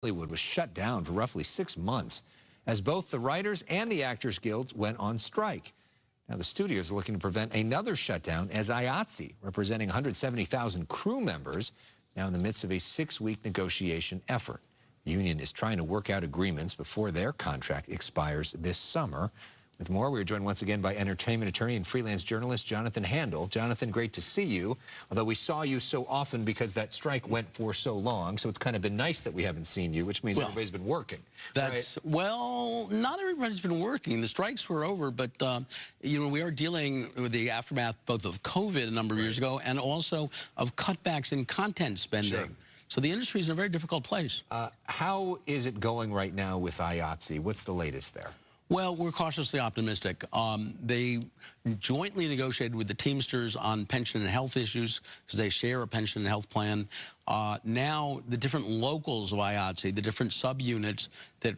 Hollywood was shut down for roughly 6 months as both the Writers and the Actors Guilds went on strike. Now, the studios are looking to prevent another shutdown as IATSE, representing 170,000 crew members, now in the midst of a 6-week negotiation effort. The union is trying to work out agreements before their contract expires this summer. With more, we are joined once again by entertainment attorney and freelance journalist Jonathan Handel. Jonathan, great to see you, although we saw you so often because that strike went for so long, so it's kind of been nice that we haven't seen you, which means everybody's been working. That's right? Well, not everybody's been working. The strikes were over, but you know, we are dealing with the aftermath both of COVID a number of years ago and also of cutbacks in content spending. Sure. So the industry is in a very difficult place. How is it going right now with IATSE? What's the latest there? Well, we're cautiously optimistic. They jointly negotiated with the Teamsters on pension and health issues because they share a pension and health plan. Now, the different locals of IATSE, the different subunits that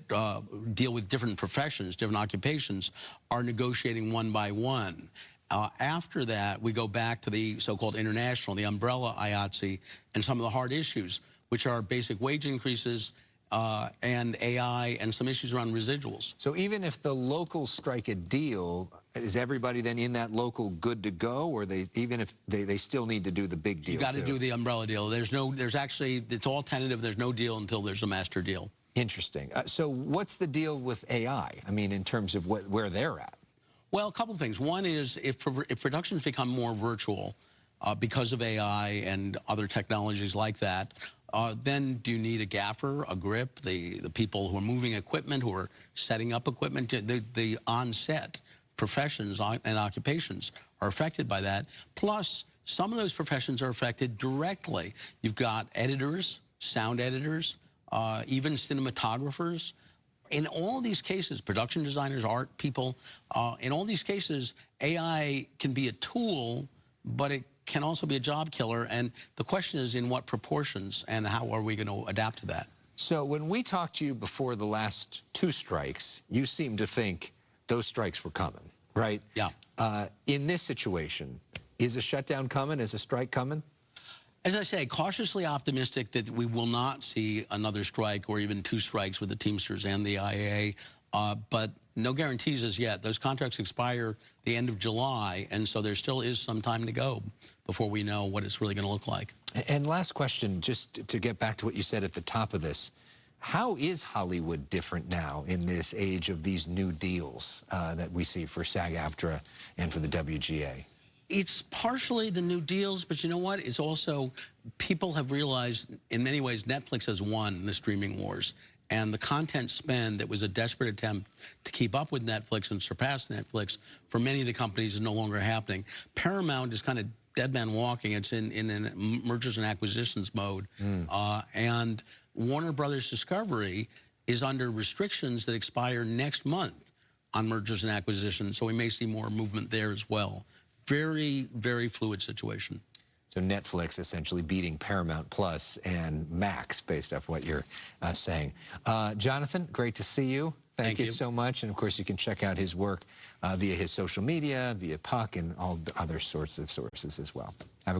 deal with different professions, different occupations, are negotiating one by one. After that, we go back to the so-called international, the umbrella IATSE, and some of the hard issues, which are basic wage increases, and AI and some issues around residuals. So even if the locals strike a deal, is everybody then in that local good to go, or even if they still need to do the big deal? You got to do the umbrella deal. There's actually, it's all tentative. There's no deal until there's a master deal. Interesting. So what's the deal with AI? I mean, in terms of where they're at? Well, a couple of things. One is if productions become more virtual because of AI and other technologies like that, then do you need a gaffer, a grip, the people who are moving equipment, who are setting up equipment? The on-set professions and occupations are affected by that. Plus, some of those professions are affected directly. You've got editors, sound editors, even cinematographers. In all these cases, production designers, art people, in all these cases, AI can be a tool, but it can also be a job killer. And the question is in what proportions and how are we going to adapt to that? So when we talked to you before the last 2 strikes, you seemed to think those strikes were coming, right? Yeah. In this situation, is a shutdown coming? Is a strike coming? As I say, cautiously optimistic that we will not see another strike or even 2 strikes with the Teamsters and the IAA, but no guarantees as yet. Those contracts expire the end of July, and so there still is some time to go before we know what it's really going to look like. And last question, just to get back to what you said at the top of this, how is Hollywood different now in this age of these new deals that we see for SAG-AFTRA and for the WGA? It's partially the new deals, but you know what? It's also, people have realized in many ways Netflix has won the streaming wars. And the content spend that was a desperate attempt to keep up with Netflix and surpass Netflix for many of the companies is no longer happening. Paramount is kind of dead man walking. It's in mergers and acquisitions mode. And Warner Brothers Discovery is under restrictions that expire next month on mergers and acquisitions. So we may see more movement there as well. Very, very fluid situation. So Netflix essentially beating Paramount Plus and Max based off what you're saying. Jonathan, great to see you. Thank you so much. And of course, you can check out his work via his social media, via Puck, and all the other sorts of sources as well. Have a great